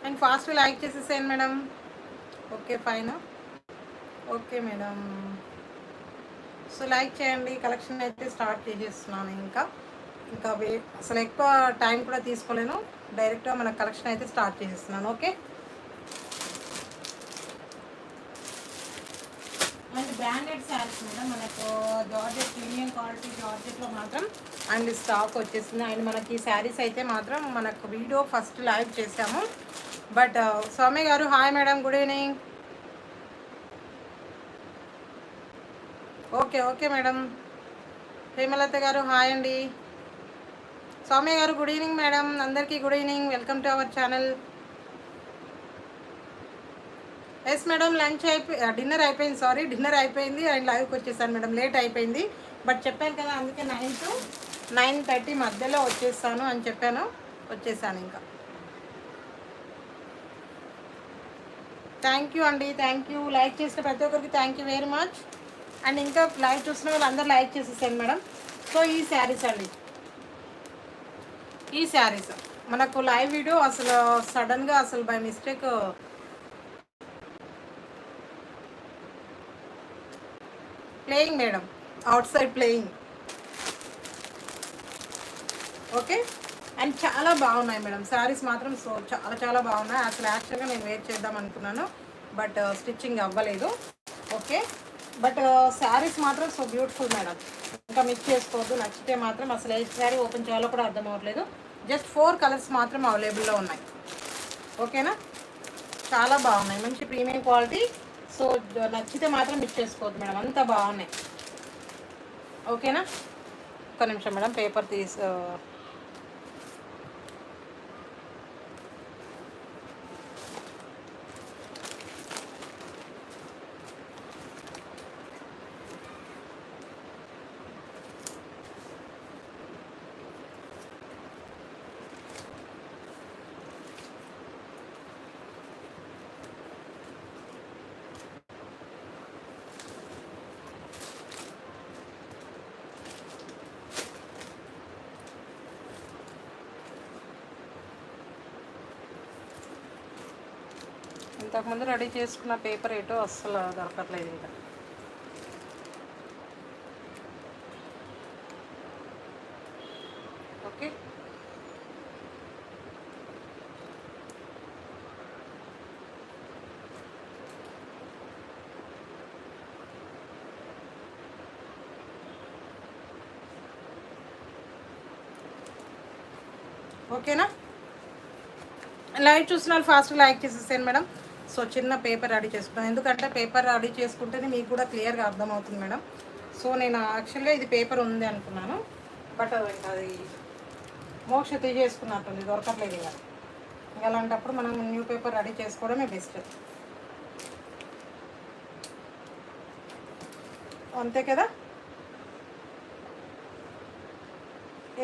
And fast like చేసేసేయండి madam. Okay fine. Okay madam. So like చేయండి. Collection అయితే start చేసేస్తున్నాను. ఇంకా ఇంకా అసలు ఎక్కువ టైం కూడా తీసుకోలేను. డైరెక్ట్గా మన కలెక్షన్ అయితే స్టార్ట్ చేసేస్తున్నాను. Okay. And branded saris madam, మనకు జార్జెట్ ప్రీమియం క్వాలిటీ జార్జెట్లో మాత్రం అండ్ స్టాక్ వచ్చేసింది. అండ్ మనకి శారీస్ అయితే మాత్రం మనకు వీడియో ఫస్ట్ లైవ్ చేసాము. బట్ స్వామి గారు hi madam, good evening. Okay okay madam. Hemalatha గారు హాయ్ అండి. స్వామి గారు గుడ్ ఈవినింగ్ మేడం, అందరికీ good evening. Welcome to our channel. Yes madam, lunch dinner అయిపోయింది. సారీ, డిన్నర్ అయిపోయింది అండ్ లైవ్కి వచ్చేసాను మేడం. లేట్ అయిపోయింది బట్ చెప్పాను కదా, అందుకే 9 to 9:30 మధ్యలో వచ్చేస్తాను అని చెప్పాను. వచ్చేసాను ఇంకా. థ్యాంక్ యూ అండి, థ్యాంక్ యూ. లైక్ చేసిన ప్రతి ఒక్కరికి thank you very much. And ఇంకా లైవ్ చూసిన వాళ్ళు అందరూ లైక్ చేసేసాను మేడం. సో ఈ శారీస్ అండి, ఈ శారీస్ మనకు లైవ్ వీడియో అసలు సడన్గా అసలు by mistake playing madam, out side playing. Okay. And చాలా బాగున్నాయి మేడం శారీస్ మాత్రం. సో చాలా చాలా బాగున్నాయి. అసలు యాక్చువల్గా నేను వేర్ చేద్దాం అనుకున్నాను బట్ స్టిచ్చింగ్ అవ్వలేదు. ఓకే. బట్ శారీస్ మాత్రం సో బ్యూటిఫుల్ మేడం. ఇంకా మిస్ చేసుకోవద్దు. నచ్చితే మాత్రం అసలు ఏ శారీ ఓపెన్ చేయాలో కూడా అర్థం అవ్వట్లేదు. జస్ట్ 4 కలర్స్ మాత్రం అవైలబుల్లో ఉన్నాయి. ఓకేనా. చాలా బాగున్నాయి, మంచి ప్రీమియం క్వాలిటీ. సో నచ్చితే మాత్రం మిస్ చేసుకోవద్దు మేడం, అంత బాగున్నాయి. ఓకేనా. ఒక్క నిమిషం మేడం, పేపర్ ఇంతకుముందు రెడీ చేసుకున్న పేపర్ ఏటో అస్సలు దొరకట్లేదు ఇంకా. ఓకే. ఓకేనా. లైవ్ చూసిన ఫాస్ట్ లైక్ చేసేసాను మేడం. సో చిన్న పేపర్ రెడీ చేసుకున్నాను, ఎందుకంటే పేపర్ రెడీ చేసుకుంటేనే మీకు కూడా క్లియర్గా అర్థమవుతుంది మేడం. సో నేను యాక్చువల్గా ఇది పేపర్ ఉంది అనుకున్నాను బట్ అది మోక్ష తీసేసుకున్నట్టుంది, దొరకట్లేదు ఇక. అలాంటప్పుడు మనం న్యూ పేపర్ రెడీ చేసుకోవడమే బెస్ట్. అంతే కదా.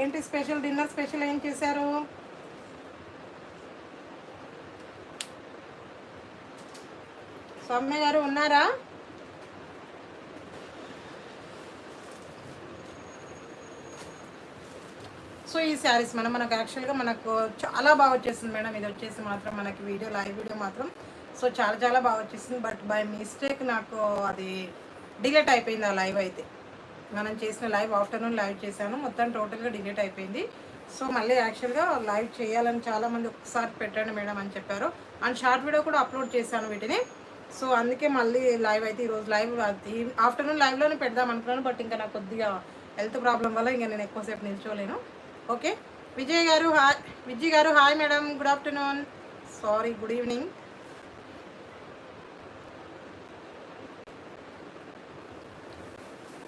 ఏంటి స్పెషల్, డిన్నర్ స్పెషల్ ఏం చేశారు? సౌమ్య గారు ఉన్నారా? సో ఈ శారీస్ మనకు యాక్చువల్గా మనకు చాలా బాగా వచ్చేసింది మేడం. ఇది వచ్చేసి మాత్రం మనకి వీడియో లైవ్ వీడియో మాత్రం సో చాలా చాలా బాగా వచ్చేసింది. బట్ బై మిస్టేక్ నాకు అది డిలీట్ అయిపోయింది ఆ లైవ్ అయితే. మనం చేసిన లైవ్ ఆఫ్టర్నూన్ లైవ్ చేశాను, మొత్తం టోటల్గా డిలీట్ అయిపోయింది. సో మళ్ళీ యాక్చువల్గా లైవ్ చేయాలని చాలామంది ఒకసారి పెట్టండి మేడం అని చెప్పారు. అండ్ షార్ట్ వీడియో కూడా అప్లోడ్ చేశాను వీటిని. సో అందుకే మళ్ళీ లైవ్ అయితే ఈరోజు లైవ్ ఆఫ్టర్నూన్ లైవ్లోనే పెడదాం అనుకున్నాను బట్ ఇంకా నాకు కొద్దిగా హెల్త్ ప్రాబ్లం వల్ల ఇంకా నేను ఎక్కువసేపు నిల్చోలేను. ఓకే. విజయ్ గారు హాయ్. విజయ్ గారు hi madam, good afternoon. Sorry, good evening.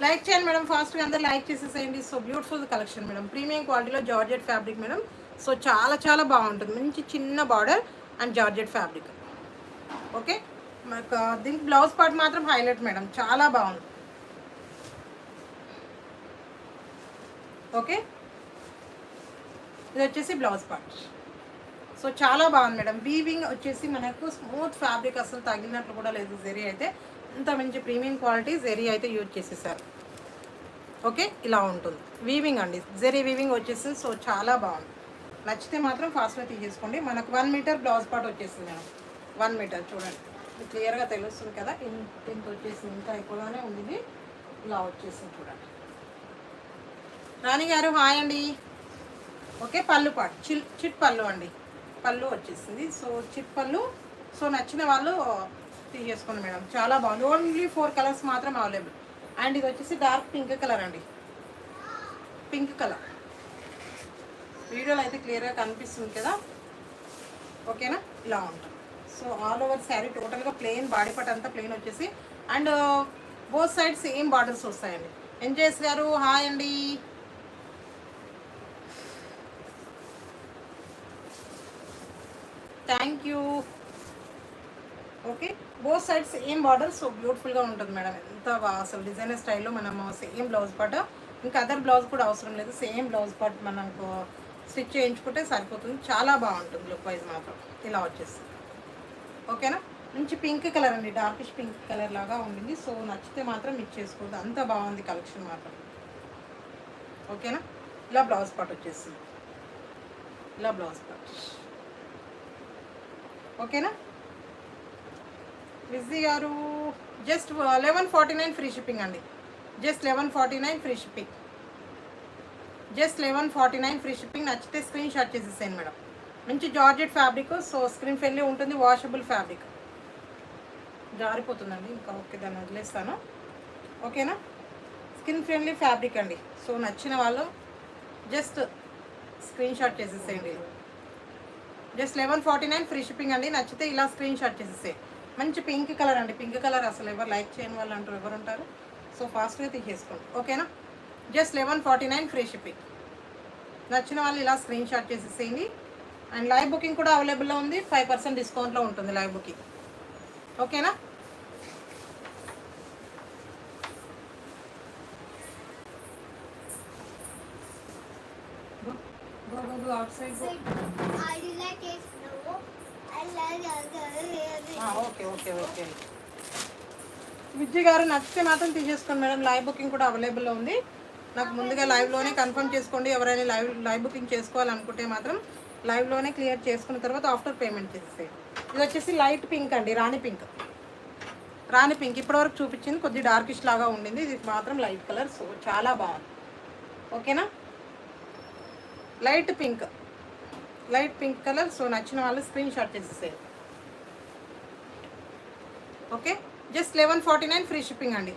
Like చేయండి మేడం, ఫాస్ట్గా అందరూ లైక్ చేసేసేయండి. So beautiful collection madam, premium క్వాలిటీలో జార్జెట్ ఫ్యాబ్రిక్ మేడం. సో చాలా చాలా బాగుంటుంది, మంచి చిన్న border and georgette fabric. Okay. మనకు దీనికి బ్లౌజ్ పార్ట్ మాత్రం హైలైట్ మేడం, చాలా బాగుంది. ఓకే. ఇది వచ్చేసి బ్లౌజ్ పార్ట్. సో చాలా బాగుంది మేడం. వీవింగ్ వచ్చేసి మనకు స్మూత్ ఫ్యాబ్రిక్, అసలు తగిలినట్లు కూడా లేదు. జెరీ అయితే ఇంత మంచి ప్రీమియం క్వాలిటీ జెరీ అయితే యూజ్ చేసేసారు. ఓకే. ఇలా ఉంటుంది వీవింగ్ అండి, జెరీ వీవింగ్ వచ్చేసి. సో చాలా బాగుంది, నచ్చితే మాత్రం ఫాస్ట్గా తీసేసుకోండి. మనకు 1 మీటర్ బ్లౌజ్ పార్ట్ వచ్చేసింది మేడం. 1 మీటర్ చూడండి, క్లియర్గా తెలుస్తుంది కదా. ఇంత వచ్చేసింది, ఇంకా ఎక్కువగానే ఉంది. ఇలా వచ్చేసింది చూడండి. రాణి గారు హాయ్ అండి. ఓకే, పళ్ళు పాటు చిట్ పళ్ళు అండి. పళ్ళు వచ్చేసింది. సో చిట్ పళ్ళు. సో నచ్చిన వాళ్ళు తీసేసుకోండి మేడం. చాలా బాగుంది. ఓన్లీ 4 కలర్స్ మాత్రం అవైలబుల్. అండ్ ఇది వచ్చేసి డార్క్ పింక్ కలర్ అండి. పింక్ కలర్ వీడియోలో అయితే క్లియర్గా కనిపిస్తుంది కదా. ఓకేనా, ఇలా ఉంటుంది. సో ఆల్ ఓవర్ శారీ టోటల్గా ప్లెయిన్, బాడీ పార్ట్ అంతా ప్లెయిన్ వచ్చేసి and both side same borders వస్తాయండి. ఎంజేస్ గారు హాయ్ అండి. Thank you. Okay, both sides same border. So బ్యూటిఫుల్గా ఉంటుంది మేడం. ఎంత అసలు డిజైనర్ స్టైల్లో మనము సేమ్ బ్లౌజ్ పార్ట్, ఇంకా అదర్ బ్లౌజ్ కూడా అవసరం లేదు. సేమ్ బ్లౌజ్ పార్ట్ మనకు స్టిచ్ చేయించుకుంటే సరిపోతుంది. చాలా బాగుంటుంది లుక్ వైజ్ మాత్రం. ఇలా వచ్చేసి ఓకేనా. మంచి పింక్ కలర్ అండి, డార్కిష్ పింక్ కలర్ లాగా ఉండింది. సో నచ్చితే మాత్రం మిక్స్ చేసుకోవద్దు, అంత బాగుంది కలెక్షన్ మాత్రం. ఓకేనా, ఇలా బ్లౌజ్ పార్ట్ వచ్చేసింది. ఇలా బ్లౌజ్ పార్ట్. ఓకేనా. విజీ గారు జస్ట్ 1149 ఫ్రీ షిప్పింగ్ అండి. Just 1149 free shipping. Just 1149 free shipping. నచ్చితే స్క్రీన్ షాట్ చేసేసేయండి మేడం. మంచి georgette fabric. So screen friendly ఉంటుంది, వాషబుల్ ఫ్యాబ్రిక్. జారిపోతుందండి ఇంకా. ఓకే, దాన్ని వదిలేస్తాను. ఓకేనా, స్కిన్ ఫ్రెండ్లీ ఫ్యాబ్రిక్ అండి. సో నచ్చిన వాళ్ళు జస్ట్ స్క్రీన్ షాట్ చేసేసేయండి. జస్ట్ 1149 ఫ్రీ షిప్పింగ్ అండి. నచ్చితే ఇలా స్క్రీన్ షాట్ చేసేసేయండి. మంచి పింక్ కలర్ అండి. పింక్ కలర్ అసలు ఎవరు లైక్ చేయని వాళ్ళు అంటారు, ఎవరు ఉంటారు. సో ఫాస్ట్గా తీసేసుకోండి. ఓకేనా, జస్ట్ 1149 ఫ్రీ షిప్పింగ్. నచ్చిన వాళ్ళు ఇలా స్క్రీన్ షాట్ చేసేసేయండి. అండ్ లైవ్ బుకింగ్ కూడా అవైలబుల్లో ఉంది. 5% డిస్కౌంట్లో ఉంటుంది లైవ్ బుకింగ్. ఓకేనా. Okay okay okay. విజయ్ గారు నచ్చితే మాత్రం తీసేసుకోండి మేడం. లైవ్ బుకింగ్ కూడా అవైలబుల్లో ఉంది. నాకు ముందుగా లైవ్లోనే కన్ఫర్మ్ చేసుకోండి. ఎవరైనా లైవ్ బుకింగ్ చేసుకోవాలనుకుంటే మాత్రం లైవ్లోనే క్లియర్ చేసుకున్న తర్వాత ఆఫ్టర్ పేమెంట్ చేసేది. ఇది వచ్చేసి లైట్ పింక్ అండి, రాణి పింక్. రాణి పింక్ ఇప్పటివరకు చూపించింది కొద్ది డార్కిష్ లాగా ఉండింది. ఇది మాత్రం లైట్ కలర్. సో చాలా బాగుంది. ఓకేనా, light pink, light pink colour. So నచ్చిన వాళ్ళు స్క్రీన్ షాట్ చేసేసేది. ఓకే, జస్ట్ 1149 ఫ్రీ షిప్పింగ్ అండి.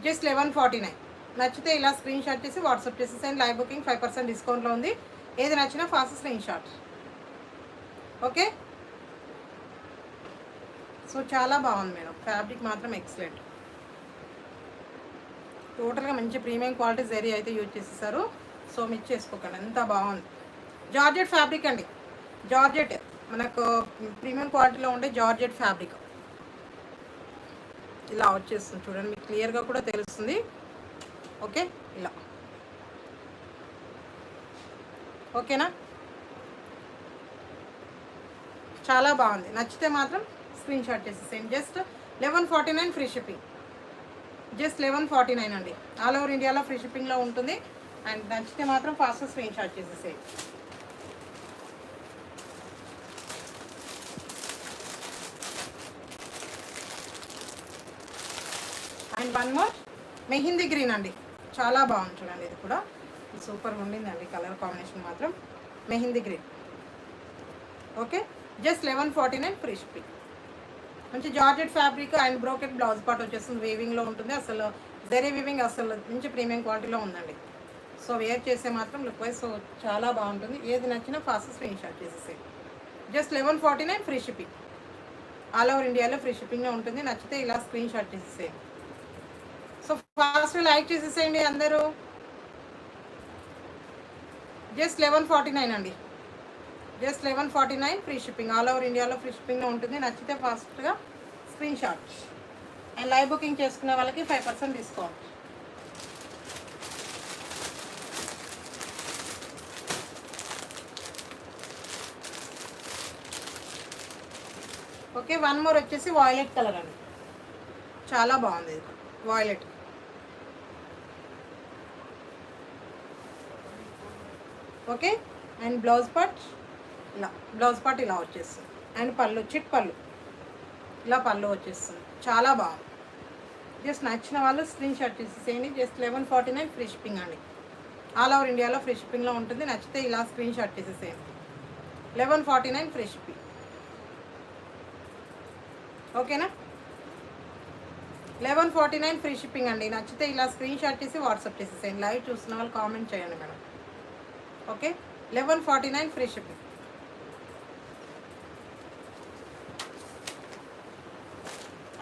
జస్ట్ 1149. నచ్చితే ఇలా స్క్రీన్ షాట్ చేసి వాట్సాప్ చేసేసేయండి. లైవ్ బుకింగ్ 5% డిస్కౌంట్లో ఉంది. ఏది నచ్చినా fast screen shot. Okay, so చాలా బాగుంది మేడం. ఫ్యాబ్రిక్ మాత్రం ఎక్సలెంట్. టోటల్గా మంచి ప్రీమియం క్వాలిటీ జరీ అయితే యూజ్ చేసేసారు. సో మిక్స్ చేసుకోకండి, ఎంత బాగుంది. జార్జెట్ ఫ్యాబ్రిక్ అండి. జార్జెట్ మనకు ప్రీమియం క్వాలిటీలో ఉండే జార్జెట్ ఫ్యాబ్రిక్. ఇలా వచ్చేస్తుంది చూడండి, మీకు క్లియర్గా కూడా తెలుస్తుంది. ఓకే, ఇలా ఓకేనా. చాలా బాగుంది. నచ్చితే మాత్రం స్క్రీన్ షాట్ చేసేసేయండి. Just 1149 free shipping. జస్ట్ 1149 అండి. ఆల్ ఓవర్ ఇండియాలో ఫ్రీ షిప్పింగ్లో ఉంటుంది. అండ్ నచ్చితే మాత్రం ఫాస్ట్ స్క్రీన్ షాట్ చేసేసేయండి. And one more mehndi green అండి. చాలా బాగుంది చూడండి. ఇది కూడా సూపర్గా ఉండిందండి కలర్ కాంబినేషన్ మాత్రం. Mehndi green. Okay, just 1149 free shipping. మంచి georgette fabric and brocade blouse part వచ్చేస్తుంది. వీవింగ్లో ఉంటుంది. అసలు జరీ వీవింగ్ అసలు మంచి ప్రీమియం క్వాలిటీలో ఉందండి. సో వేర్ చేసే మాత్రం లుక్ వైజ్ సో చాలా బాగుంటుంది. ఏది నచ్చినా ఫాస్ట్ స్క్రీన్ షాట్ చేసేసేయండి. Just 1149 free shipping. All over ఇండియాలో ఫ్రీ షిప్పింగ్లో ఉంటుంది. నచ్చితే ఇలా స్క్రీన్ షాట్ చేసేసేయండి. సో ఫాస్ట్ లైక్ చేసేసేయండి అందరూ. జస్ట్ 1149 అండి. Just 1149 free shipping. All over ఇండియాలో ఫ్రీ షిప్పింగ్లో ఉంటుంది. నచ్చితే ఫాస్ట్గా screen shot. And live booking చేసుకునే వాళ్ళకి 5% డిస్కౌంట్. ఓకే, వన్ మోర్ వచ్చేసి వాయిలెట్ కలర్ అండి. చాలా బాగుంది ఇది violet. Okay, and blouse part ఇలా, బ్లౌజ్ పార్ట్ ఇలా వచ్చేస్తుంది. అండ్ పళ్ళు చిట్ పళ్ళు, ఇలా పళ్ళు వచ్చేస్తుంది. చాలా బాగుంది. జస్ట్ నచ్చిన వాళ్ళు స్క్రీన్ షాట్ చేసేసేయండి. జస్ట్ 1149 ఫ్రీ షిప్పింగ్ అండి. ఆల్ ఓవర్ ఇండియాలో ఫ్రీ షిప్పింగ్లో ఉంటుంది. నచ్చితే ఇలా స్క్రీన్ షాట్ చేసేసేయండి. 1149 ఫ్రీ షిప్పింగ్. ఓకేనా? 1149 ఫ్రీ షిప్పింగ్ అండి. నచ్చితే ఇలా స్క్రీన్ షాట్ చేసి వాట్సాప్ చేసేసేయండి. లైవ్ చూస్తున్న వాళ్ళు కామెంట్ చేయండి madam. Okay, 1149 free shipping.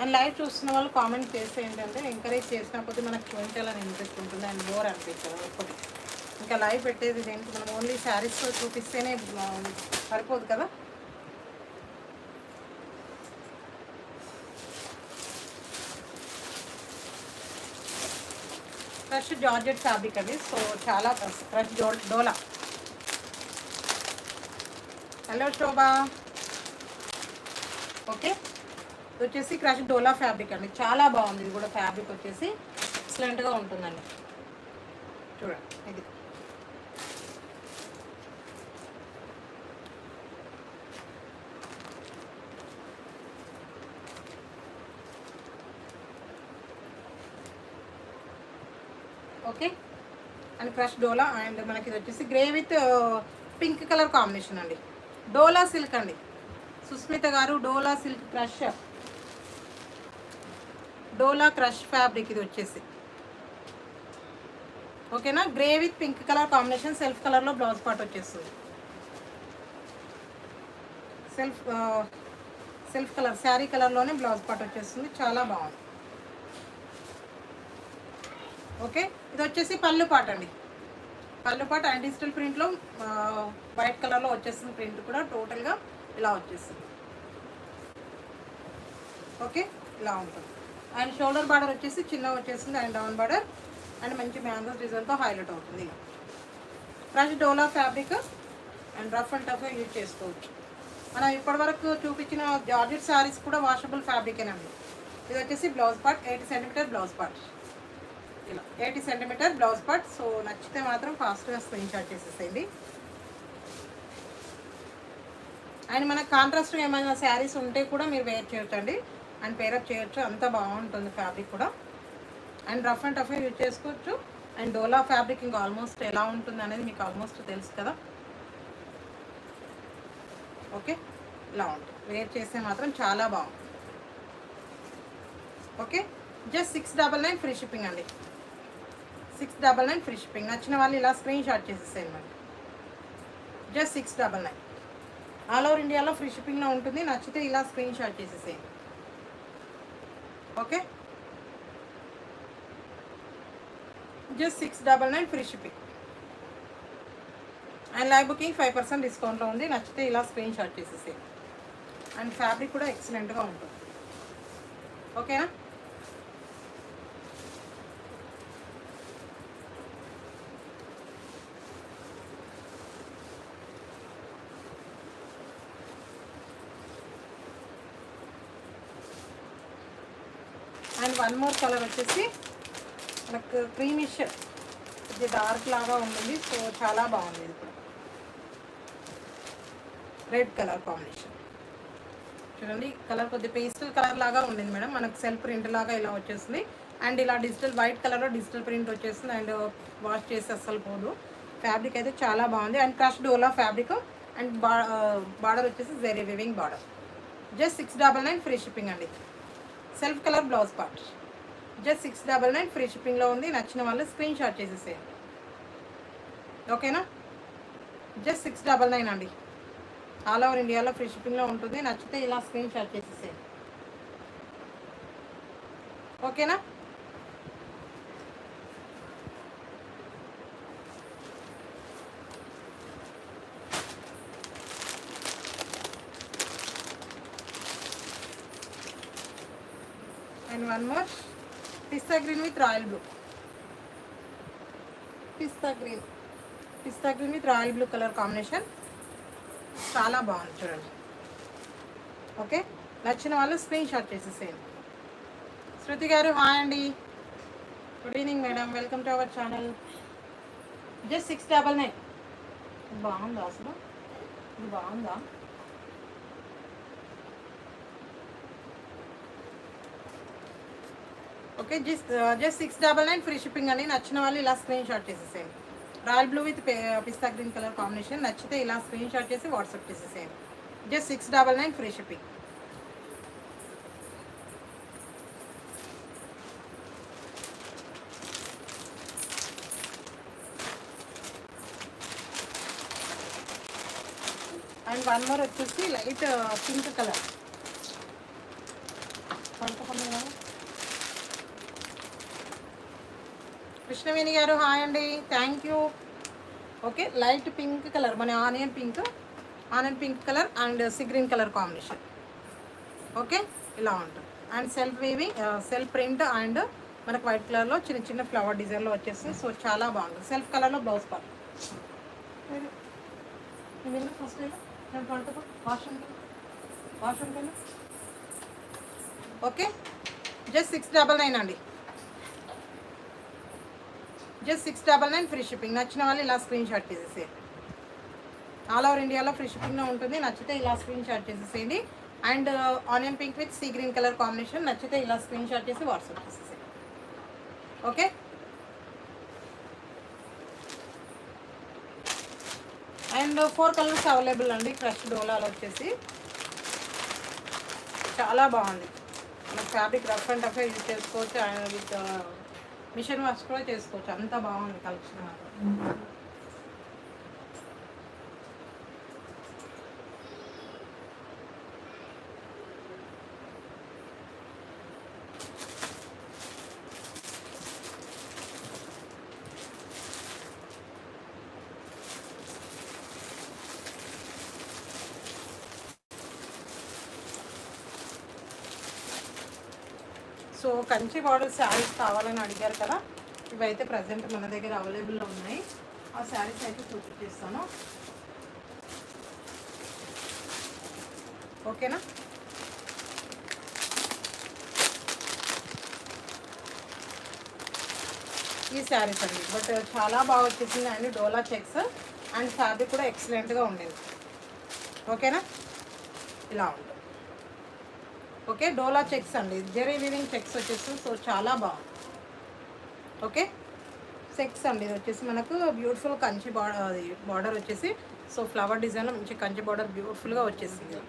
And live చూస్తున్న వాళ్ళు కామెంట్ చేస్తే ఏంటంటే ఎంకరేజ్ చేసినప్పుడు మనకు చూపించాలని ఇంట్రెస్ట్ ఉంటుంది అండ్ మోర్ అనిపించదు. ఒకటి ఇంకా లైవ్ పెట్టేది ఏంటి, మనం ఓన్లీ శారీస్తో చూపిస్తేనే సరిపోదు కదా. క్రష్ జార్జెట్ ఫ్యాబ్రిక్ అండి. సో చాలా క్రష్ డోలా. హలో శోభా. ఓకే, ఇది వచ్చేసి క్రష్ డోలా ఫ్యాబ్రిక్ అండి. చాలా బాగుంది. ఇది కూడా ఫ్యాబ్రిక్ వచ్చేసి ఎక్సలెంట్గా ఉంటుందండి. చూడండి ఇది. Okay, and crush dola. And మనకి ఇది వచ్చేసి grey with pink colour combination అండి. డోలా సిల్క్ అండి. సుస్మిత గారు, డోలా సిల్క్ క్రష్, డోలా క్రష్ ఫ్యాబ్రిక్ ఇది వచ్చేసి. ఓకేనా? Grey with pink colour combination, self కలర్లో బ్లౌజ్ పార్ట్ వచ్చేస్తుంది. సెల్ఫ్ కలర్ శారీ కలర్లోనే బ్లౌజ్ పార్ట్ వచ్చేస్తుంది. చాలా బాగుంది. ఓకే, ఇది వచ్చేసి పళ్ళు పాట అండి. పళ్ళు పాట అండ్ డిజిటల్ ప్రింట్లో వైట్ కలర్లో వచ్చేస్తుంది. ప్రింట్ కూడా టోటల్గా ఇలా వచ్చేస్తుంది. ఓకే, ఇలా ఉంటుంది. అండ్ షోల్డర్ బార్డర్ వచ్చేసి చిన్న వచ్చేస్తుంది అండ్ డౌన్ బార్డర్ అండ్ మంచి మ్యాంగోస్ డిజైన్తో హైలైట్ అవుతుంది. Crush dola fabric and rough and tough use చేసుకోవచ్చు. మనం ఇప్పటివరకు చూపించిన జార్జెట్ శారీస్ కూడా వాషబుల్ ఫ్యాబ్రికేనండి. ఇది వచ్చేసి blouse part 80 centimetre blouse part, ఇలా 80 సెంటీమీటర్ బ్లౌజ్ పార్ట్. సో నచ్చితే మాత్రం ఫాస్ట్గా స్క్రీన్ షాట్ చేసేసేయండి. అండ్ మనకు కాంట్రాస్ట్ ఏమైనా శారీస్ ఉంటే కూడా మీరు వేర్ చేయొచ్చు అండి అండ్ పేరప్ చేయొచ్చు. అంత బాగుంటుంది ఫ్యాబ్రిక్ కూడా. And rough and tough use చేసుకోవచ్చు. అండ్ డోలా ఫ్యాబ్రిక్ ఇంకా ఆల్మోస్ట్ ఎలా ఉంటుంది అనేది మీకు ఆల్మోస్ట్ తెలుసు కదా. ఓకే, ఇలా ఉంటుంది. వేర్ చేస్తే మాత్రం చాలా బాగుంది. ఓకే, జస్ట్ 699 ఫ్రీ షిప్పింగ్ అండి. 699 ఫ్రీ షిప్పింగ్. నచ్చిన వాళ్ళు ఇలా స్క్రీన్ షాట్ చేసేసేయండి మరి. జస్ట్ 699. ఆల్ ఓవర్ ఇండియాలో ఫ్రీ షిప్పింగ్లో ఉంటుంది. నచ్చితే ఇలా స్క్రీన్ షాట్ చేసేసేయండి. Okay, just 699 free shipping. And live booking 5% డిస్కౌంట్లో ఉంది. నచ్చితే ఇలా స్క్రీన్ షాట్ చేసేసేయండి. అండ్ ఫ్యాబ్రిక్ కూడా ఎక్సలెంట్గా ఉంటుంది. ఓకేనా? అండ్ వన్ మోర్ కలర్ వచ్చేసి మనకు క్రీమిష్, ఇది డార్క్ లాగా ఉంటుంది. సో చాలా బాగుంది. ఇది కూడా రెడ్ కలర్ కాంబినేషన్. చూడండి, కలర్ కొద్ది పేస్టల్ కలర్ లాగా ఉండింది మేడం. మనకు సెల్ఫ్ ప్రింట్ లాగా ఇలా వచ్చేస్తుంది. అండ్ ఇలా డిజిటల్ వైట్ కలర్లో డిజిటల్ ప్రింట్ వచ్చేస్తుంది. అండ్ వాష్ చేసి అస్సలు పోదు. ఫ్యాబ్రిక్ అయితే చాలా బాగుంది. And crush dola fabric and border వచ్చేసి zari weaving border. Just 699 free shipping అండి. Self colour blouse part. Just 699 free షిప్పింగ్లో ఉంది. నచ్చిన వాళ్ళు స్క్రీన్ షాట్ చేసేసేయండి. ఓకేనా? జస్ట్ 699 అండి. ఆల్ ఓవర్ ఇండియాలో ఫ్రీ షిప్పింగ్లో ఉంటుంది. నచ్చితే ఇలా స్క్రీన్ షాట్ చేసేసేయండి. ఓకేనా? And one more pista green with royal blue. Pista green with royal blue colour combination. చాలా బాగుంది చూడండి. ఓకే, నచ్చిన వాళ్ళు స్క్రీన్ షాట్ చేసేసేయండి. శృతి గారు హాయ్ అండి. Good evening madam, welcome to our channel. Just 699. బాగుందా అసలు? ఇది బాగుందా? ఓకే, జస్ట్ 699 ఫ్రీ షిప్పింగ్ అని. నచ్చిన వాళ్ళు ఇలా స్క్రీన్ షాట్ చేసేసేయండి. Royal blue with pista green colour combination. నచ్చితే ఇలా స్క్రీన్ షాట్ చేసి వాట్సాప్ చేసేసేయండి. Just 699 free shipping. And one more వచ్చేసి లైట్ పింక్ కలర్. కృష్ణవేణి గారు హాయ్ అండి, thank you. Okay, light pink colour, మన onion pink colour and sea green colour combination. Okay, ఇలా ఉంటుంది. And self weaving, self print and మనకు white కలర్లో చిన్న చిన్న ఫ్లవర్ డిజైన్లో వచ్చేస్తుంది. సో చాలా బాగుంటుంది. సెల్ఫ్ కలర్లో బ్లౌజ్ పార్ట్. ఫస్ట్ వాష్రూమ్కి. ఓకే, జస్ట్ 699 అండి. Just 699 free shipping. నచ్చిన వాళ్ళు ఇలా స్క్రీన్ షాట్ చేసేసేయండి. ఆల్ ఓవర్ ఇండియాలో ఫ్రీ షిప్పింగ్లో ఉంటుంది. నచ్చితే ఇలా స్క్రీన్ షాట్ చేసేసేయండి. And onion pink with sea green colour combination. నచ్చితే ఇలా స్క్రీన్ షాట్ చేసి వాట్సాప్ చేసేసేయండి. ఓకే, అండ్ 4 కలర్స్ అవైలబుల్ అండి. క్రష్ డోలాలో వచ్చేసి చాలా బాగుంది. మనకు fabric rough and tough use చేసుకోవచ్చు. అండ్ విత్ మిషన్ వాష్ కూడా చేసుకోవచ్చు. అంత బాగుంది కలెక్షన్ మాత్రం. సో కంచి బార్డర్ శారీస్ కావాలని అడిగారు కదా, ఇవైతే ప్రజెంట్ మన దగ్గర అవైలబుల్లో ఉన్నాయి. ఆ శారీస్ అయితే చూపించేస్తాను. ఓకేనా? ఈ శారీస్ అండి, బట్ చాలా బాగా వచ్చేసింది అండి. డోలా చెక్స్ అండ్ ఫ్యాబ్రిక్ కూడా ఎక్సలెంట్గా ఉండేది. ఓకేనా? ఇలా ఉంటుంది. ఓకే, డోలా చెక్స్ అండి, జెరీ వీవింగ్ చెక్స్ వచ్చేసి. సో చాలా బాగుంది. ఓకే, చెక్స్ అండి. ఇది వచ్చేసి మనకు బ్యూటిఫుల్ కంచి బార్డర్ వచ్చేసి. సో ఫ్లవర్ డిజైన్లో మంచి కంచి బార్డర్ బ్యూటిఫుల్గా వచ్చేసింది.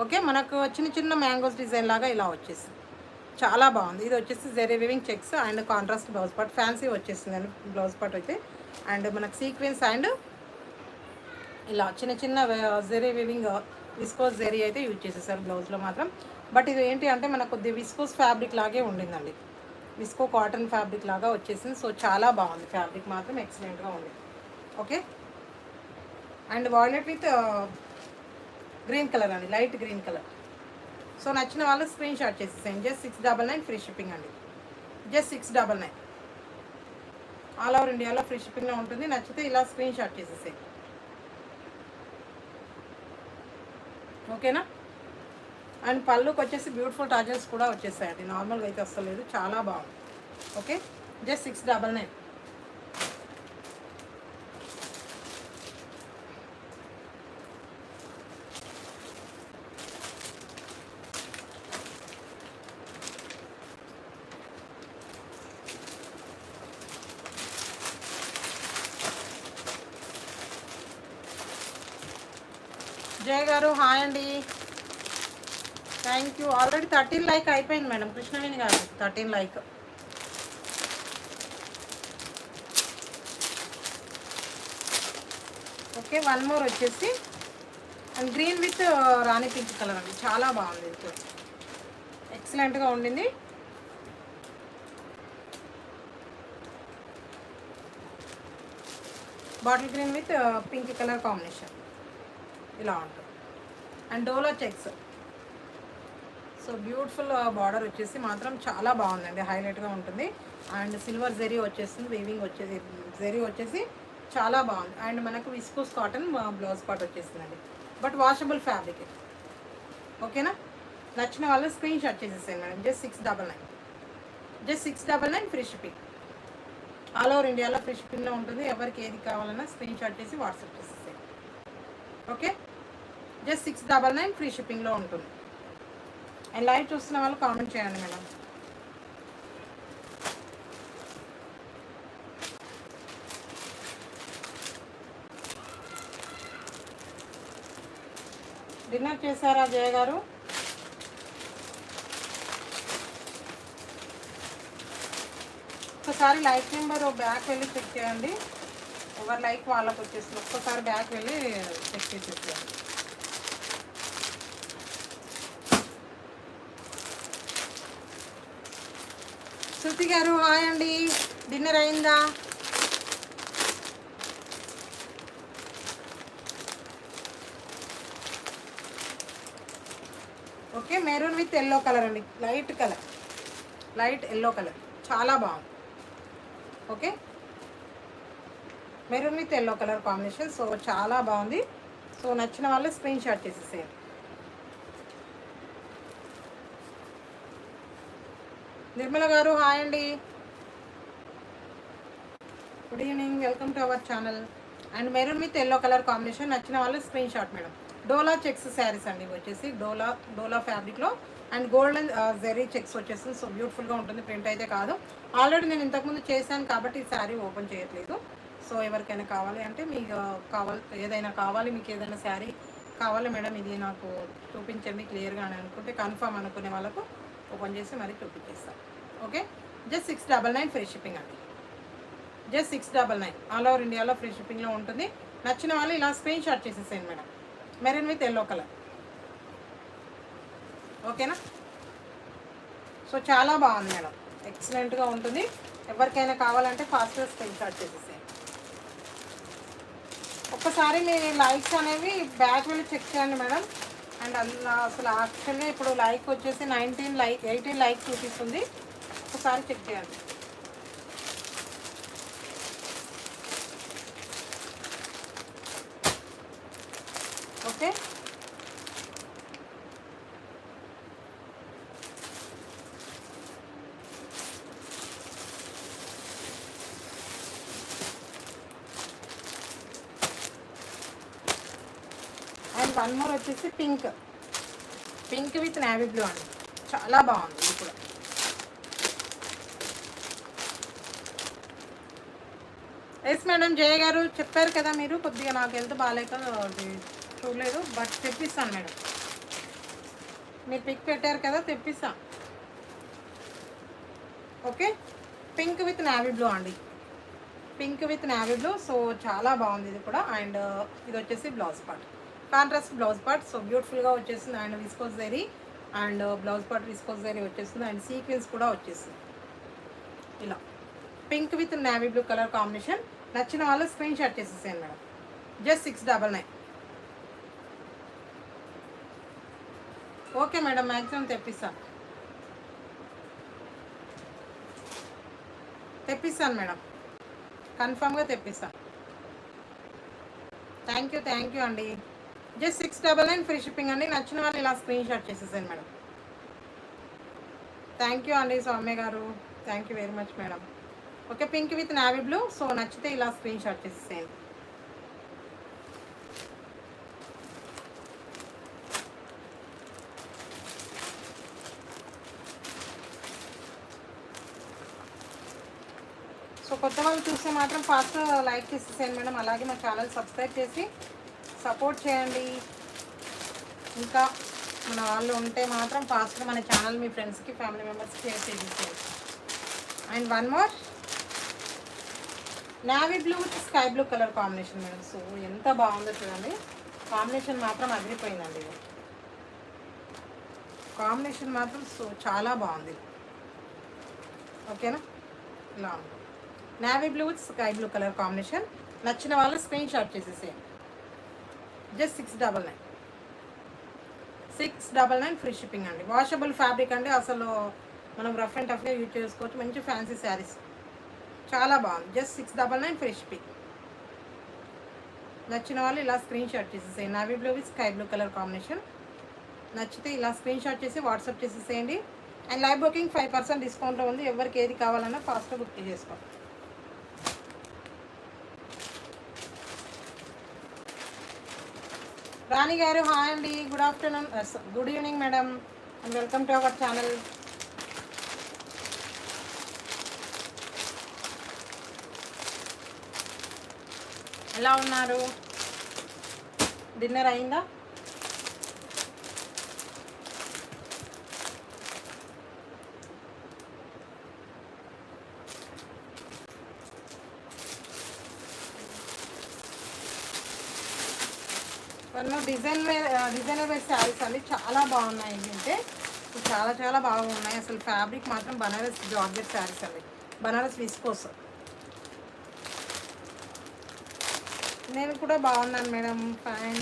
ఓకే, మనకు చిన్న చిన్న మ్యాంగోస్ డిజైన్ లాగా ఇలా వచ్చేసింది. చాలా బాగుంది. ఇది వచ్చేసి zari weaving checks and contrast blouse part. Fancy వచ్చేసింది అండి బ్లౌజ్ పార్ట్ అయితే. అండ్ మనకు సీక్వెన్స్ అండ్ ఇలా చిన్న చిన్న జెరీ వీవింగ్ విస్కోస్ జెరీ అయితే యూజ్ చేసేసారు బ్లౌజ్లో మాత్రం. బట్ ఇది ఏంటి అంటే మనకు కొద్ది విస్కోస్ ఫ్యాబ్రిక్ లాగే ఉండిందండి. విస్కో కాటన్ ఫ్యాబ్రిక్ లాగా వచ్చేసింది. సో చాలా బాగుంది. ఫ్యాబ్రిక్ మాత్రం ఎక్సలెంట్గా ఉంది. Okay, and violet with green colour అండి, లైట్ గ్రీన్ కలర్. సో నచ్చిన వాళ్ళు స్క్రీన్ షాట్ చేసేసేయండి. జస్ట్ 699 ఫ్రీ షిప్పింగ్ అండి. జస్ట్ 699. ఆల్ ఓవర్ ఇండియాలో ఫ్రీ షిప్పింగ్లో ఉంటుంది. నచ్చితే ఇలా స్క్రీన్ షాట్ చేసేసేయండి. ఓకేనా? అండ్ పళ్ళుకి వచ్చేసి బ్యూటిఫుల్ టాజల్స్ కూడా వచ్చేసాయండి. నార్మల్గా అయితే అస్సలేదు, చాలా బాగుంది. Okay, just 699. జయ గారు హాయ్ అండి, థ్యాంక్ యూ. ఆల్రెడీ 13 లైక్ అయిపోయింది మేడం. కృష్ణవేణి గారు 13 లైక్. ఓకే, వన్ మోర్ వచ్చేసి and green with Rani pink colour అండి. చాలా బాగుంది. ఇది ఎక్సలెంట్గా ఉండింది. Bottle green with pink colour combination ఇలా ఉంటుంది. And dola checks. So beautiful border వచ్చేసి మాత్రం చాలా బాగుందండి, హైలైట్గా ఉంటుంది. అండ్ సిల్వర్ జెరీ వచ్చేస్తుంది, వీవింగ్ వచ్చేసి జెరీ వచ్చేసి చాలా బాగుంది. అండ్ మనకు విస్కోస్ కాటన్ బ్లౌజ్ పార్ట్ వచ్చేసిందండి, బట్ వాషబుల్ ఫ్యాబ్రిక్. ఓకేనా? నచ్చిన వాళ్ళు స్క్రీన్ షాట్ చేసేసాను madam. Just 699. Just 699 free shipping. All over ఇండియాలో ఫ్రీ షిప్పింగ్లో ఉంటుంది. ఎవరికి ఏది కావాలన్నా స్క్రీన్ షాట్ చేసి వాట్సాప్ చేసేసేయండి. ఓకే, జస్ట్ 699 ఫ్రీ షిప్పింగ్లో ఉంటుంది. అండ్ లైవ్ చూస్తున్న వాళ్ళు కామెంట్ చేయండి మేడం. డిన్నర్ చేశారా జయ గారు? ఒక్కసారి లైక్ నెంబర్ బ్యాక్ వెళ్ళి చెక్ చేయండి. ఎవరి లైక్ వాళ్ళకి వచ్చేస్తుంది. ఒక్కసారి బ్యాక్ వెళ్ళి చెక్ చేసేసేయండి. శృతి గారు హాయ్ అండి, డిన్నర్ అయిందా? Okay, maroon with yellow colour అండి, లైట్ ఎల్లో కలర్ చాలా బాగుంది. Okay, maroon with yellow colour combination, so చాలా బాగుంది. సో నచ్చిన వాళ్ళు స్క్రీన్ షాట్ చేసేసేయండి. నిర్మల గారు హాయ్ అండి, good evening, welcome to our channel. And maroon with yellow colour combination నచ్చిన వాళ్ళు స్క్రీన్ షాట్ మేడం. డోలా చెక్స్ శారీస్ అండి, వచ్చేసి డోలా ఫ్యాబ్రిక్లో అండ్ గోల్డెన్ జెరీ చెక్స్ వచ్చేస్తుంది. సో బ్యూటిఫుల్గా ఉంటుంది, ప్రింట్ అయితే కాదు. ఆల్రెడీ నేను ఇంతకుముందు చేశాను కాబట్టి ఈ శారీ ఓపెన్ చేయట్లేదు. సో ఎవరికైనా కావాలి అంటే మీకు ఏదైనా కావాలి, మీకు ఏదైనా శారీ కావాలి మేడం ఇది నాకు చూపించండి క్లియర్గా అని అనుకుంటే, కన్ఫర్మ్ అనుకునే వాళ్ళకు ఓపెన్ చేసి మరీ చూపించేస్తాను. ఓకే, జస్ట్ 699 ఫ్రీ షిప్పింగ్ అండి, జస్ట్ 699 ఆల్ ఓవర్ ఇండియాలో ఫ్రీ షిప్పింగ్లో ఉంటుంది. నచ్చిన వాళ్ళు ఇలా స్క్రీన్ షాట్ చేసేసేయండి madam. Maroon with yellow colour, ఓకేనా? సో చాలా బాగుంది మేడం, ఎక్సలెంట్గా ఉంటుంది. ఎవరికైనా కావాలంటే ఫాస్ట్గా స్క్రీన్ షాట్ చేసేసేయండి. ఒక్కసారి మీ లైక్స్ అనేవి బ్యాక్ వెళ్ళి చెక్ చేయండి మేడం. అండ్ అసలు యాక్చువల్గా ఇప్పుడు లైక్ వచ్చేసి 18 లైక్ చూపిస్తుంది. ఒకసారి చెక్ చేయండి. ఓకే, అండ్ వన్ మోర్ వచ్చేసి పింక్ విత్ నేవీ బ్లూ అండి, చాలా బాగుంది ఇది కూడా. ఎస్ మేడం, జయ గారు చెప్పారు కదా మీరు, కొద్దిగా నాకు హెల్త్ బాగాలేక చూడలేదు, బట్ తెప్పిస్తాను మేడం. మీరు పిక్ పెట్టారు కదా, తెప్పిస్తాను. Okay, pink with navy blue అండి, pink with navy blue. So చాలా బాగుంది ఇది కూడా. అండ్ ఇది వచ్చేసి blouse part, contrast blouse part. So బ్యూటిఫుల్గా వచ్చేసింది. And viscose zari and blouse part viscose zari వచ్చేస్తుంది. అండ్ సీక్వెన్స్ కూడా వచ్చేసింది ఇలా, pink with navy blue colour combination. నచ్చిన వాళ్ళు స్క్రీన్ షాట్ చేసేసాను madam. Just 699. Okay madam, maximum తెప్పిస్తాను మేడం, కన్ఫామ్గా తెప్పిస్తాను. థ్యాంక్ యూ అండి. జస్ట్ 699 ఫ్రీ షిప్పింగ్ అండి. నచ్చిన వాళ్ళు ఇలా స్క్రీన్ షాట్ చేసేసాను మేడం. థ్యాంక్ యూ అండి సౌమ్య గారు, thank you very much madam. Okay, pink with navy blue. So నచ్చితే ఇలా స్క్రీన్ షాట్ చేసేసేయండి. సో కొత్త వాళ్ళు చూస్తే మాత్రం ఫాస్ట్ లైక్ చేసేసేయండి మేడం. అలాగే మా ఛానల్ సబ్స్క్రైబ్ చేసి సపోర్ట్ చేయండి. ఇంకా మన వాళ్ళు ఉంటే మాత్రం ఫాస్ట్గా మన ఛానల్ మీ ఫ్రెండ్స్కి ఫ్యామిలీ మెంబర్స్కి షేర్ చేసేసేయండి. And one more navy blue with sky blue colour combination madam. So ఎంత బాగుందో చూడండి, కాంబినేషన్ మాత్రం అదిరిపోయిందండి. ఇది కాంబినేషన్ మాత్రం సో చాలా బాగుంది. ఓకేనా, ఇలా ఉంది navy blue with sky blue colour combination. నచ్చిన వాళ్ళు స్క్రీన్ షాట్ చేసేసేయండి. జస్ట్ 699 ఫ్రీ షిప్పింగ్ అండి. వాషబుల్ ఫ్యాబ్రిక్ అండి, అసలు మనం రఫ్ అండ్ టఫ్గా యూజ్ చేసుకోవచ్చు. మంచి ఫ్యాన్సీ శారీస్, చాలా బాగుంది. Just 699 free shipping. నచ్చిన వాళ్ళు ఇలా స్క్రీన్ షాట్ చేసేసేయండి. Navy blue with sky blue colour combination. నచ్చితే ఇలా స్క్రీన్ షాట్ చేసి వాట్సాప్ చేసేసేయండి. అండ్ లైవ్ బుకింగ్ 5% డిస్కౌంట్లో ఉంది. ఎవరికి ఏది కావాలన్నా ఫాస్ట్గా బుక్ చేసుకోండి. రాణి గారు హాయ్ అండి, good afternoon, good evening madam, and welcome to our channel. ఎలా ఉన్నారు? డిన్నర్ అయిందా? కొన్ని డిజైనర్ వేర్ శారీస్ అండి, చాలా బాగున్నాయి. ఏంటంటే చాలా చాలా బాగున్నాయి అసలు. ఫ్యాబ్రిక్ మాత్రం బనారస్ జార్జెట్ శారీస్ అండి, బనారస్ విస్కోస్. నేను కూడా బాగున్నాను మేడం, ఫైన్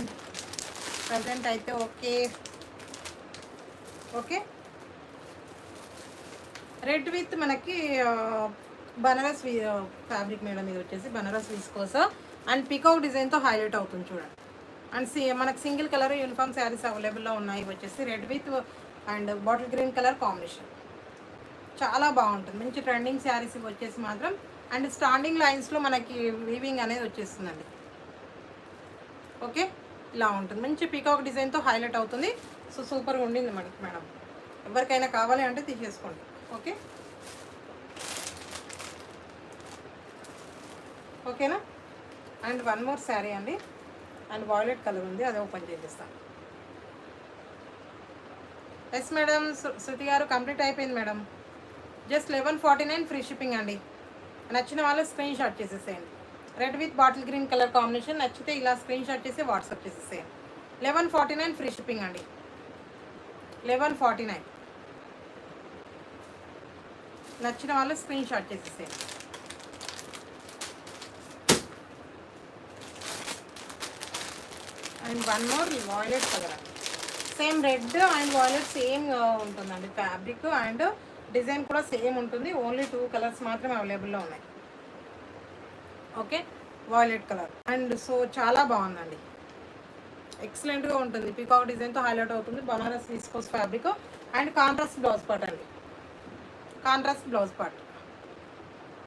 ప్రజెంట్ అయితే. ఓకే ఓకే, రెడ్ విత్ మనకి బనారస్ ఫ్యాబ్రిక్ మేడం. ఇది వచ్చేసి బనారస్ విస్కోస్ అండ్ పికాక్ డిజైన్తో హైలైట్ అవుతుంది చూడండి. అండ్ మనకు సింగిల్ కలర్ యూనిఫామ్ శారీస్ అవైలబుల్లో ఉన్నాయి. వచ్చేసి red with and bottle green colour combination, చాలా బాగుంటుంది. మంచి ట్రెండింగ్ శారీస్ వచ్చేసి మాత్రం. అండ్ స్టాండింగ్ లైన్స్లో మనకి వీవింగ్ అనేది వచ్చేస్తుందండి. ఓకే, ఇలా ఉంటుంది. మంచి పీకాక్ డిజైన్తో హైలైట్ అవుతుంది. సో సూపర్గా ఉండింది మనకి మేడం. ఎవరికైనా కావాలి అంటే తీసేసుకోండి. ఓకే ఓకేనా. అండ్ వన్ మోర్ శారీ అండి, అండ్ వాయిలెట్ కలర్ ఉంది, అది ఓపెన్ చేపిస్తాను. ఎస్ మేడం, శృతి గారు కంప్లీట్ అయిపోయింది మేడం. జస్ట్ 1149 ఫ్రీ షిప్పింగ్ అండి. నచ్చిన వాళ్ళు స్క్రీన్ షాట్ చేసేసేయండి. Red with bottle green colour combination నచ్చితే ఇలా స్క్రీన్ షాట్ చేసి వాట్సాప్ చేసేసేయండి. 1149 ఫ్రీ షిప్పింగ్ అండి. 1149 నచ్చిన వాళ్ళు స్క్రీన్ షాట్ చేసేసేయండి. And one more violet colour అండి, same red and violet same ఉంటుందండి. ఫ్యాబ్రిక్ అండ్ డిజైన్ కూడా సేమ్ ఉంటుంది. ఓన్లీ 2 కలర్స్ మాత్రమే అవైలబుల్లో ఉన్నాయి. Okay, violet colour and so చాలా బాగుందండి, ఎక్సలెంట్గా ఉంటుంది. పీకాక్ డిజైన్తో హైలైట్ అవుతుంది. Banaras viscose fabric and contrast blouse part అండి, contrast blouse part.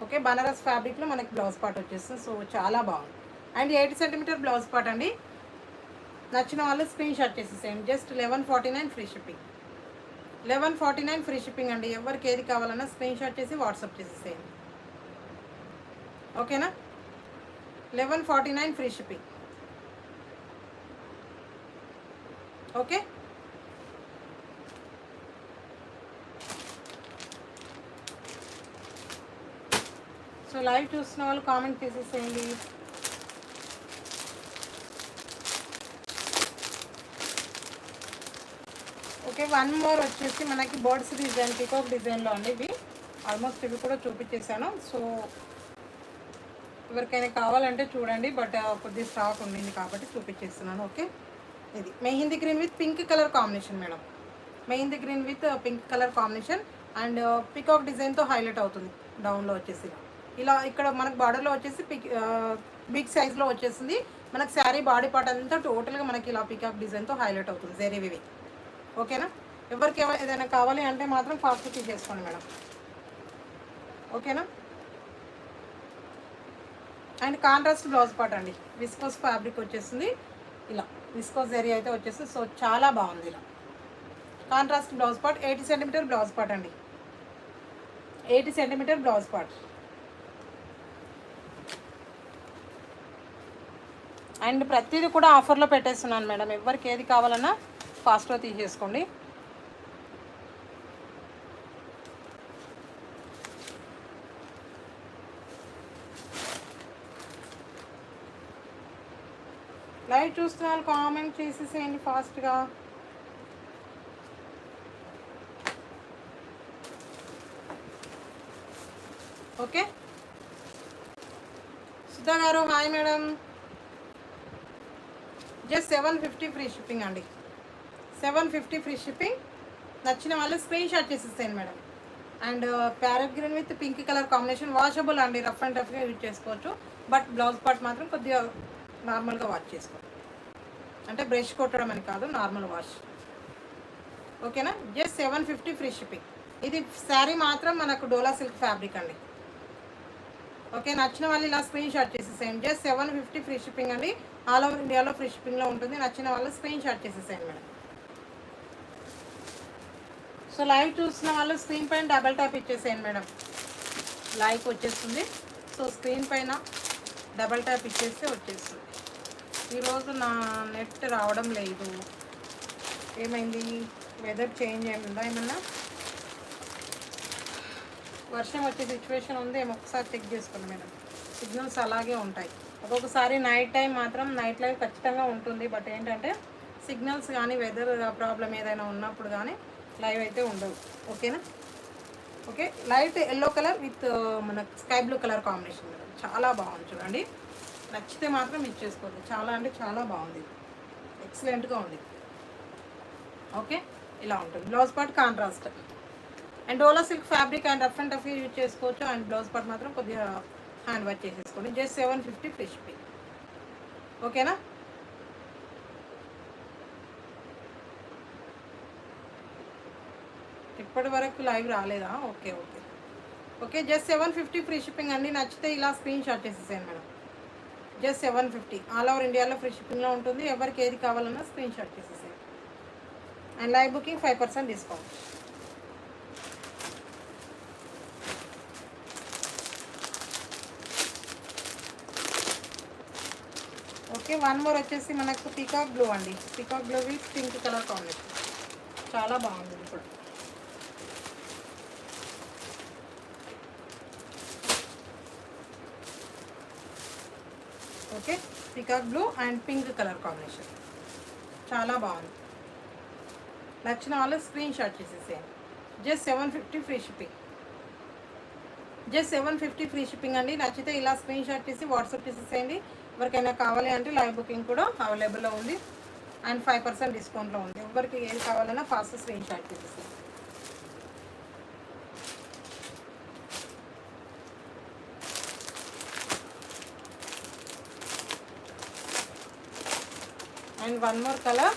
Okay, Banaras ఫ్యాబ్రిక్లో మనకి బ్లౌజ్ పార్ట్ వచ్చేస్తుంది. సో చాలా బాగుంది. అండ్ 80 సెంటీమీటర్ బ్లౌజ్ పార్ట్ అండి. నచ్చిన వాళ్ళు స్క్రీన్ షాట్ చేసేసేయండి. Just 1149 free shipping. 1149 free shipping అండి. ఎవరికి ఏది కావాలన్నా స్క్రీన్ షాట్ చేసి వాట్సాప్ చేసేసేయండి. ఓకేనా, 1149 free shipping. Okay, so live చూసిన వాళ్ళు కామెంట్ చేసేసేయండి. ఓకే, వన్ మోర్ వచ్చేసి మనకి బర్డ్స్ డిజైన్, పికాక్ డిజైన్లో అండి. ఇవి ఆల్మోస్ట్ ఇవి కూడా చూపించేసాను. సో ఎవరికైనా కావాలంటే చూడండి, బట్ కొద్దిగా స్టాక్ ఉండింది కాబట్టి చూపించేస్తున్నాను. ఓకే, ఇది mehndi green with pink colour combination madam. Mehndi green with pink colour combination and peacock డిజైన్తో హైలైట్ అవుతుంది. డౌన్లో వచ్చేసి ఇలా ఇక్కడ మనకు బార్డర్లో వచ్చేసి బిగ్ సైజ్లో వచ్చేసింది. మనకు శారీ బాడీ పార్ట్ అంతా టోటల్గా మనకి ఇలా పికాక్ డిజైన్తో హైలైట్ అవుతుంది. జరీ వివి. ఓకేనా, ఎవరికి ఏదైనా కావాలి అంటే మాత్రం ఫాస్ట్ తీసేసుకోండి మేడం. ఓకేనా. అండ్ కాంట్రాస్ట్ బ్లౌజ్ పార్ట్ అండి, విస్కోస్ ఫ్యాబ్రిక్ వచ్చేస్తుంది. ఇలా విస్కోస్ జరీ అయితే వచ్చేస్తుంది. సో చాలా బాగుంది. ఇలా contrast blouse part, 80 centimetre blouse part అండి, 80 సెంటీమీటర్ బ్లౌజ్ పార్ట్. అండ్ ప్రతిదీ కూడా ఆఫర్లో పెట్టేస్తున్నాను మేడం. ఎవరికి ఏది కావాలన్నా ఫాస్ట్గా తీసేసుకోండి. లైవ్ చూస్తున్నారు కామెంట్ చేసేసేయండి ఫాస్ట్గా. ఓకే, సుధా గారు hi madam. Just 750 free shipping అండి, 750 ఫ్రీ షిప్పింగ్. నచ్చిన వాళ్ళు స్క్రీన్ షాట్ చేసేసేయండి madam. And parrot green with pink colour combination, washable అండి, రఫ్ అండ్ రఫ్గా యూజ్ చేసుకోవచ్చు. బట్ బ్లౌజ్ పార్ట్ మాత్రం కొద్దిగా నార్మల్గా వాష్ చేసుకోండి, అంటే బ్రష్ కొట్టడం అని కాదు, నార్మల్ వాష్. ఓకేనా, జస్ట్ 750 ఫ్రీ షిప్పింగ్. ఇది శారీ మాత్రం మనకు డోలా సిల్క్ ఫ్యాబ్రిక్ అండి. ఓకే, నచ్చిన వాళ్ళు ఇలా స్క్రీన్ షాట్ చేసి చేసేసేయండి. జస్ట్ 750 ఫ్రీ షిప్పింగ్ అండి. ఆల్ ఓవర్ ఇండియాలో ఫ్రీ షిప్పింగ్లో ఉంటుంది. నచ్చిన వాళ్ళు స్క్రీన్ షాట్ చేసేసేయండి మేడం. సో లైవ్ చూస్తున్న వాళ్ళు స్క్రీన్ పైన డబల్ ట్యాప్ ఇచ్చేసేయండి మేడం. లైవ్ వచ్చేస్తుంది. సో స్క్రీన్ పైన డబల్ ట్యాప్ ఇచ్చేస్తే వచ్చేస్తుంది. ఈరోజు నా నెట్ రావడం లేదు. ఏమైంది? వెదర్ చేంజ్ అయిందా? ఏమన్నా వర్షం వచ్చే సిచ్యువేషన్ ఉంది ఏమో, ఒకసారి చెక్ చేసుకోండి మేడం. సిగ్నల్స్ అలాగే ఉంటాయి. ఒక్కొక్కసారి నైట్ టైం మాత్రం నైట్ లైవ్ ఖచ్చితంగా ఉంటుంది. బట్ ఏంటంటే సిగ్నల్స్ కానీ వెదర్ ప్రాబ్లం ఏదైనా ఉన్నప్పుడు కానీ లైవ్ అయితే ఉండవు. ఓకేనా? Okay. Light yellow colour with మన sky blue colour combination madam. చాలా బాగుంది చూడండి. నచ్చితే మాత్రం ఇచ్చేసుకోండి. చాలా అంటే చాలా బాగుంది, ఎక్సలెంట్గా ఉంది. ఓకే, ఇలా ఉంటుంది. Blouse part contrast and dola silk fabric and rough and tough use చేసుకోవచ్చు. అండ్ బ్లౌజ్ పార్ట్ మాత్రం కొద్దిగా హ్యాండ్ వర్క్ చేసేసుకోండి. Just 750 free shipping. ఓకేనా? ఇప్పటి వరకు లైవ్ రాలేదా? Okay okay okay. Just 750 free shipping అండి. నచ్చితే ఇలా స్క్రీన్ షాట్ చేసేసాను మేడం. జస్ట్ 750 ఆల్ ఓవర్ ఇండియాలో ఫ్రీ షిప్పింగ్లో ఉంటుంది. ఎవరికి ఏది కావాలన్నా స్క్రీన్ షాట్ చేసేసాను. And live booking 5% discount. Okay, one more వచ్చేసి మనకు పీకాక్ బ్లూ అండి. Peacock blue with pink colour combination. చాలా బాగుంది ఇప్పుడు. Okay, peacock blue and pink colour combination చాలా బాగుంది. నచ్చిన వాళ్ళు స్క్రీన్ షాట్ చేసేసేయండి. Just 750 free shipping. Just 750 free shipping అండి. నచ్చితే ఇలా స్క్రీన్ షాట్ చేసి వాట్సాప్ చేసేసేయండి. ఎవరికైనా కావాలి అంటే లైవ్ బుకింగ్ కూడా అవైలబుల్లో ఉంది. అండ్ 5% డిస్కౌంట్లో ఉంది. ఎవరికి ఏది కావాలన్నా ఫాస్ట్ స్క్రీన్ షాట్ చేసేసేయండి. And one more colour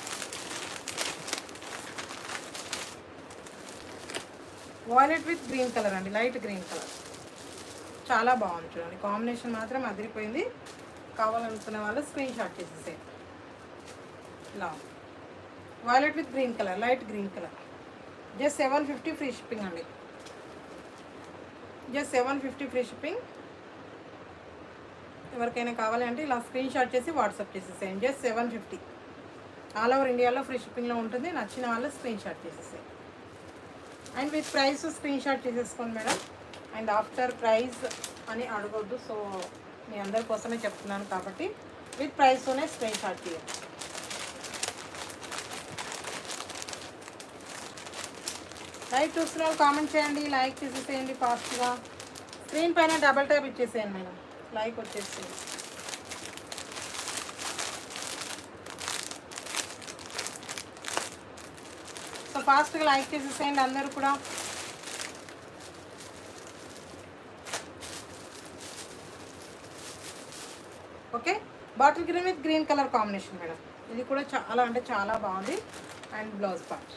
violet with green colour అండి. లైట్ గ్రీన్ కలర్ చాలా బాగుంది చూడండి. కాంబినేషన్ మాత్రం అదిరిపోయింది. కావాలనుకున్న వాళ్ళు స్క్రీన్ షాట్ చేసేసేయండి. ఇలా violet with green colour, light green colour. Just 750 free shipping అండి. Just 750 free shipping. ఎవరికైనా కావాలి అంటే ఇలా స్క్రీన్ షాట్ చేసి వాట్సాప్ చేసేసేయండి. జస్ట్ 750 ఆల్ ఓవర్ ఇండియాలో ఫ్రీ షిప్పింగ్లో ఉంటుంది. నచ్చిన వాళ్ళు స్క్రీన్ షాట్ చేసేసేయండి. And with price screen shot చేసేసుకోండి మేడం. అండ్ ఆఫ్టర్ ప్రైస్ అని అడగొద్దు. సో మీ అందరి కోసమే చెప్తున్నాను కాబట్టి విత్ ప్రైస్తోనే స్క్రీన్ షాట్ చేయండి. లైక్ చూస్తున్న వాళ్ళు కామెంట్ చేయండి, లైక్ చేసేసేయండి ఫాస్ట్గా. స్క్రీన్ పైన డబల్ ట్యాప్ ఇచ్చేసేయండి మేడం. లైక్ వచ్చేసేయండి. సో ఫాస్ట్గా లైక్ చేసేసేయండి అందరూ కూడా. Okay, bottle green with green colour combination madam. ఇది కూడా చాలా అంటే చాలా బాగుంది. And blouse part.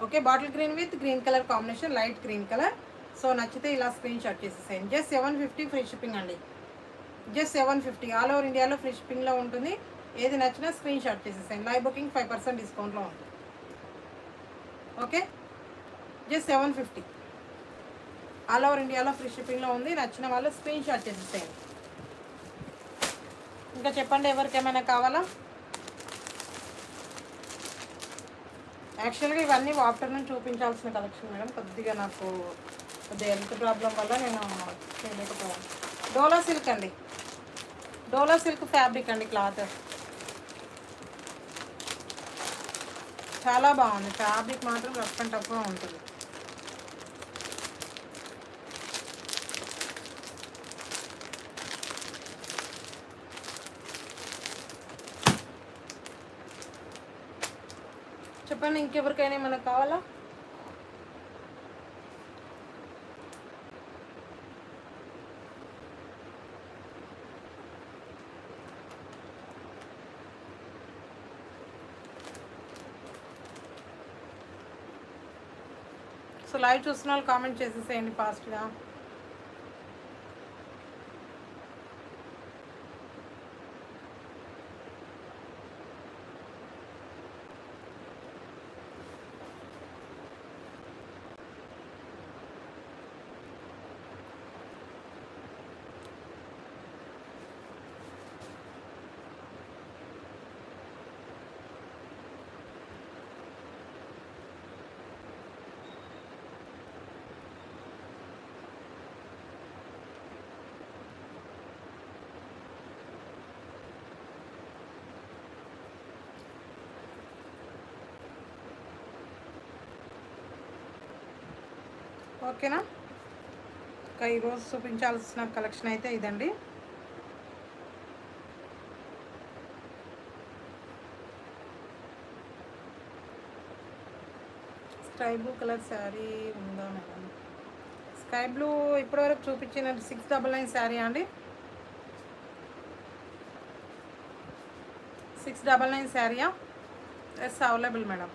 Okay, bottle green with green colour combination, light green colour. So నచ్చితే ఇలా స్క్రీన్ షాట్ చేసేసేయండి. జస్ట్ 750 ఫ్రీ షిప్పింగ్ అండి. జస్ట్ 750 ఆల్ ఓవర్ ఇండియాలో ఫ్రీ షిప్పింగ్లో ఉంటుంది. ఏది నచ్చినా స్క్రీన్ షాట్ చేసేసేయండి. లైవ్ బుకింగ్ 5% డిస్కౌంట్లో ఉంటుంది. ఓకే, జస్ట్ 750 ఆల్ ఓవర్ ఇండియాలో ఫ్రీ షిప్పింగ్లో ఉంది. నచ్చిన వాళ్ళు స్క్రీన్ షాట్ చేసేసేయండి. ఇంకా చెప్పండి ఎవరికేమైనా కావాలా? యాక్చువల్గా ఇవన్నీ ఆఫ్టర్నూన్ చూపించాల్సిన కలెక్షన్ మేడం. కొద్దిగా నాకు కొద్దిగా హెల్త్ ప్రాబ్లం వల్ల నేను చేయలేకపోయాను. డోలా సిల్క్ అండి. డోలా సిల్క్ ఫ్యాబ్రిక్ అండి. క్లాత్ చాలా బాగుంది. ఫ్యాబ్రిక్ మాత్రం రఫ్ అండ్ టఫ్గా ఉంటుంది. చెప్పండి ఇంకెవరికైనా ఏమైనా కావాలా? సో లైవ్ చూస్తున్న వాళ్ళు కామెంట్ చేసేసేయండి ఫాస్ట్గా. ఓకేనా. ఇంకా ఈరోజు చూపించాల్సిన కలెక్షన్ అయితే ఇదండి. స్కై బ్లూ కలర్ శారీ ఉందా మేడం? స్కై బ్లూ ఇప్పటివరకు చూపించిన 699 శారీ అండి. 699 శారీయా? Yes available madam.